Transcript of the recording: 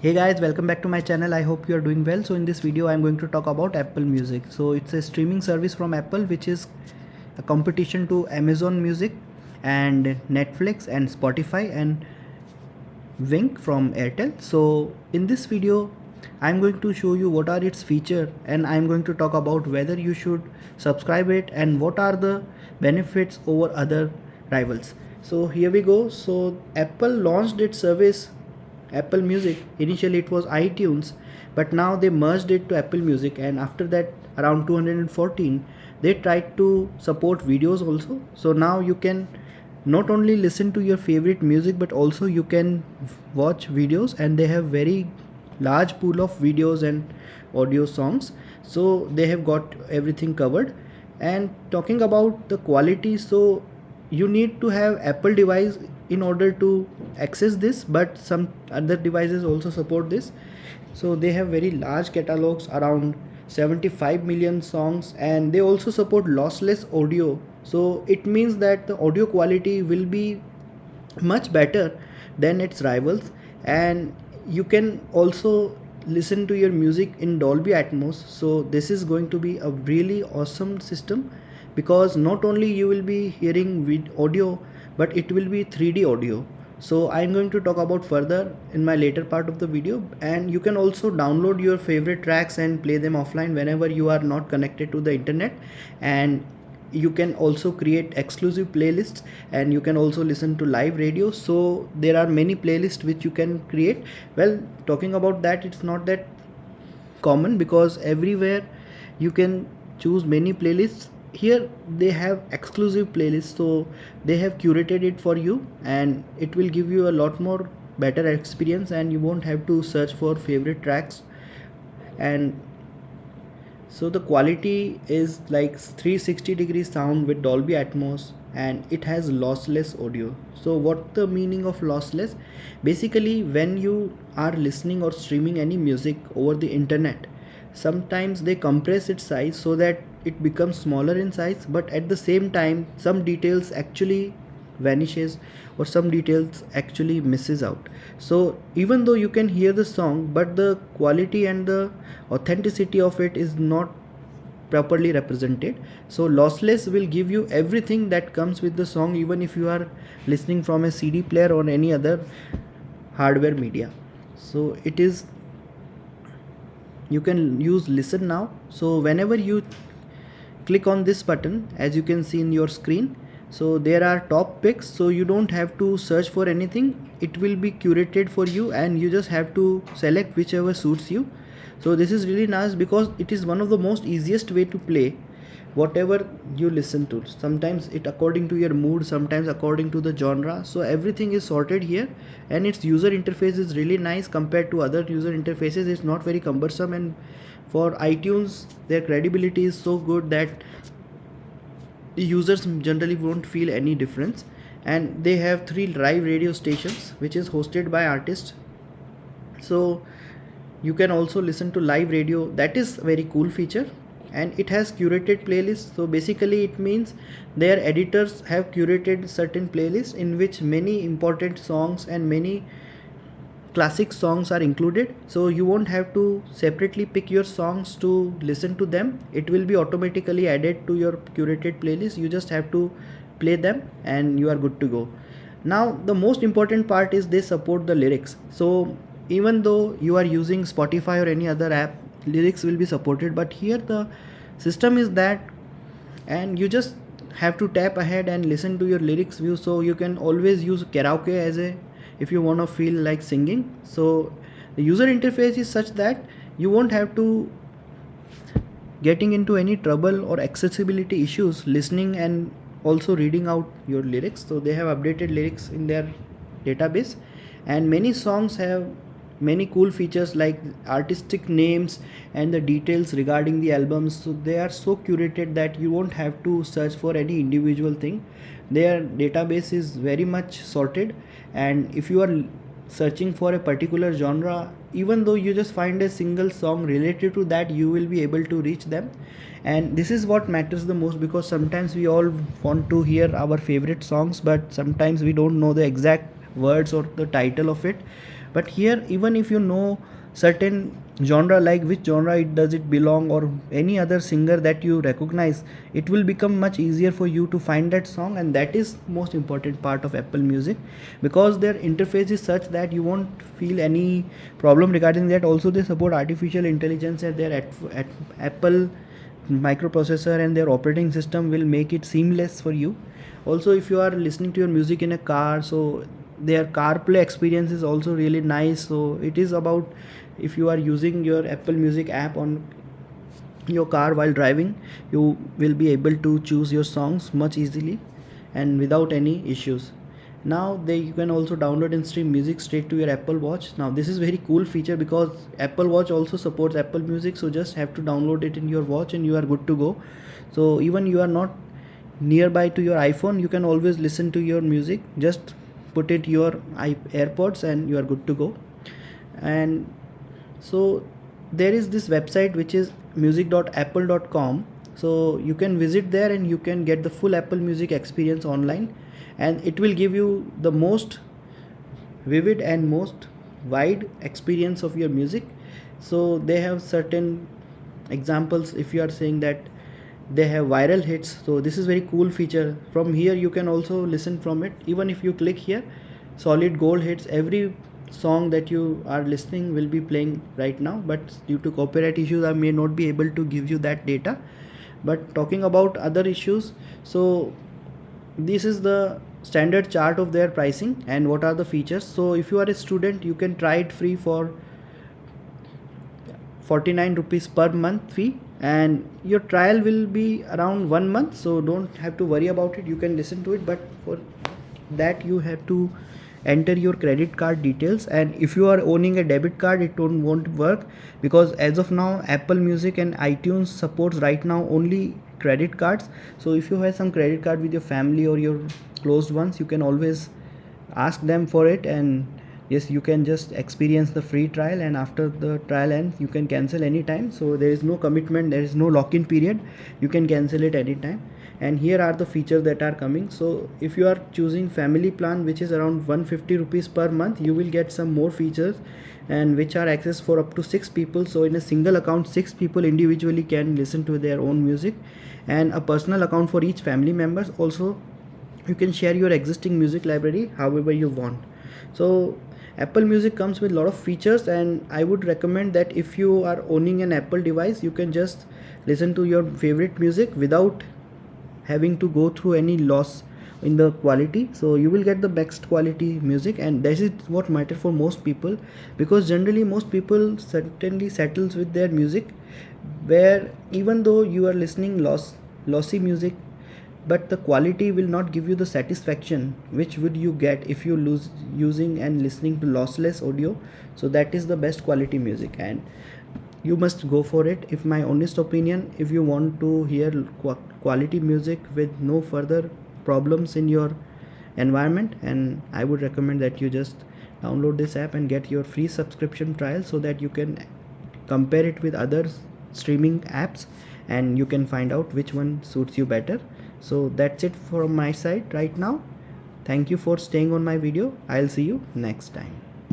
Hey guys, welcome back to my channel. I hope you are doing well. So in this video I'm going to talk about Apple Music. So it's a streaming service from Apple which is a competition to Amazon Music and Netflix and Spotify and Wink from Airtel. So in this video I'm going to show you what are its features, and I'm going to talk about whether you should subscribe it and what are the benefits over other rivals. So here we go. So Apple launched its service Apple Music. Initially it was iTunes, but now they merged it to Apple Music, and after that around 214 they tried to support videos also. So now you can not only listen to your favorite music but also you can watch videos, and they have very large pool of videos and audio songs, so they have got everything covered. And talking about the quality, so you need to have Apple device in order to access this, but some other devices also support this. So they have very large catalogs, around 75 million songs, and they also support lossless audio. So it means that the audio quality will be much better than its rivals, and you can also listen to your music in Dolby Atmos. So this is going to be a really awesome system, because not only you will be hearing with audio but it will be 3D audio. So I'm going to talk about further in my later part of the video, and you can also download your favorite tracks and play them offline whenever you are not connected to the internet. And you can also create exclusive playlists, and you can also listen to live radio. So there are many playlists which you can create. Well, talking about that, it's not that common because everywhere you can choose many playlists. Here they have exclusive playlists, so they have curated it for you, and it will give you a lot more better experience, and you won't have to search for favorite tracks. And so the quality is like 360-degree sound with Dolby Atmos, and it has lossless audio. So what the meaning of lossless? Basically, when you are listening or streaming any music over the internet, sometimes they compress its size so that it becomes smaller in size, but at the same time some details actually vanishes, or some details actually misses out. So even though you can hear the song, but the quality and the authenticity of it is not properly represented. So lossless will give you everything that comes with the song, even if you are listening from a CD player or any other hardware media. So it is, you can use listen now. So whenever you click on this button, as you can see in your screen, so there are top picks, so you don't have to search for anything. It will be curated for you, and you just have to select whichever suits you. So this is really nice because it is one of the most easiest way to play whatever you listen to. Sometimes it according to your mood, sometimes according to the genre. So everything is sorted here, and its user interface is really nice compared to other user interfaces. It's not very cumbersome, and for iTunes their credibility is so good that the users generally won't feel any difference. And they have 3 live radio stations which is hosted by artists, so you can also listen to live radio. That is very cool feature. And it has curated playlists. So basically it means their editors have curated certain playlists in which many important songs and many classic songs are included. So you won't have to separately pick your songs to listen to them. It will be automatically added to your curated playlist. You just have to play them and you are good to go. Now the most important part is they support the lyrics. So even though you are using Spotify or any other app, lyrics will be supported, but here the system is that, and you just have to tap ahead and listen to your lyrics view. So you can always use karaoke as a, if you want to feel like singing. So the user interface is such that you won't have to getting into any trouble or accessibility issues listening and also reading out your lyrics. So they have updated lyrics in their database, and many songs have many cool features like artistic names and the details regarding the albums. So they are so curated that you won't have to search for any individual thing. Their database is very much sorted, and if you are searching for a particular genre, even though you just find a single song related to that, you will be able to reach them. And this is what matters the most, because sometimes we all want to hear our favorite songs, but sometimes we don't know the exact words or the title of it. But here, even if you know certain genre, like which genre it does it belong, or any other singer that you recognize, it will become much easier for you to find that song. And that is most important part of Apple Music, because their interface is such that you won't feel any problem regarding that. Also, they support artificial intelligence, and their at Apple microprocessor and their operating system will make it seamless for you. Also, if you are listening to your music in a car, so their CarPlay experience is also really nice. So it is about, if you are using your Apple Music app on your car while driving, you will be able to choose your songs much easily and without any issues. Now you can also download and stream music straight to your Apple Watch. Now this is very cool feature, because Apple Watch also supports Apple Music, so just have to download it in your watch and you are good to go. So even you are not nearby to your iPhone, you can always listen to your music. Just put it your AirPods and you are good to go. And so there is this website which is music.apple.com, so you can visit there and you can get the full Apple Music experience online, and it will give you the most vivid and most wide experience of your music. So they have certain examples. If you are saying that they have viral hits, so this is very cool feature. From here you can also listen from it. Even if you click here, solid gold hits, every song that you are listening will be playing right now, but due to copyright issues I may not be able to give you that data. But talking about other issues, so this is the standard chart of their pricing and what are the features. So if you are a student, you can try it free for 49 rupees per month fee, and your trial will be around 1 month, so don't have to worry about it, you can listen to it. But for that you have to enter your credit card details, and if you are owning a debit card, it won't work, because as of now Apple Music and iTunes supports right now only credit cards. So if you have some credit card with your family or your closed ones, you can always ask them for it, and yes, you can just experience the free trial, and after the trial ends you can cancel anytime. So there is no commitment, there is no lock-in period, you can cancel it anytime. And here are the features that are coming. So if you are choosing family plan, which is around 150 rupees per month, you will get some more features, and which are access for up to 6 people. So in a single account, 6 people individually can listen to their own music, and a personal account for each family members. Also, you can share your existing music library however you want. So Apple Music comes with a lot of features, and I would recommend that if you are owning an Apple device, you can just listen to your favorite music without having to go through any loss in the quality. So you will get the best quality music, and this is what matters for most people, because generally most people certainly settles with their music, where even though you are listening lossy music, but the quality will not give you the satisfaction which would you get if you lose using and listening to lossless audio. So that is the best quality music, and you must go for it. If my honest opinion, if you want to hear quality music with no further problems in your environment, and I would recommend that you just download this app and get your free subscription trial, so that you can compare it with other streaming apps and you can find out which one suits you better. So that's it from my side right now. Thank you for staying on my video. I'll see you next time.